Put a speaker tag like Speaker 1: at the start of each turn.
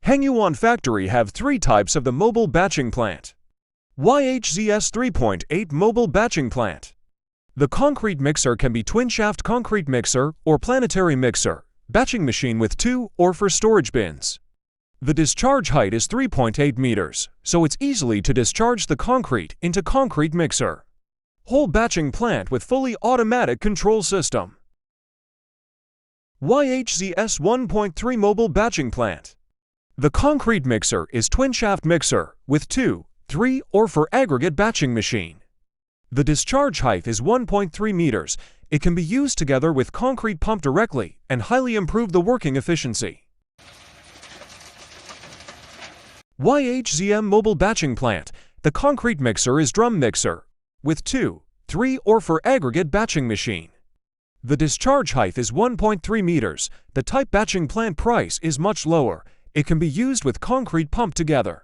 Speaker 1: Hengyuan factory have three types of the mobile batching plant. YHZS 3.8 mobile batching plant. The concrete mixer can be twin-shaft concrete mixer or planetary mixer, batching machine with 2 or for storage bins. The discharge height is 3.8 meters, so it's easily to discharge the concrete into concrete mixer. Whole batching plant with fully automatic control system. YHZS 1.3 mobile batching plant. The concrete mixer is twin-shaft mixer with 2, 3 or for aggregate batching machine. The discharge height is 1.3 meters. It can be used together with concrete pump directly and highly improve the working efficiency. YHZM mobile batching plant. The concrete mixer is drum mixer with 2, 3 or for aggregate batching machine. The discharge height is 1.3 meters. The type batching plant price is much lower. It can be used with concrete pump together.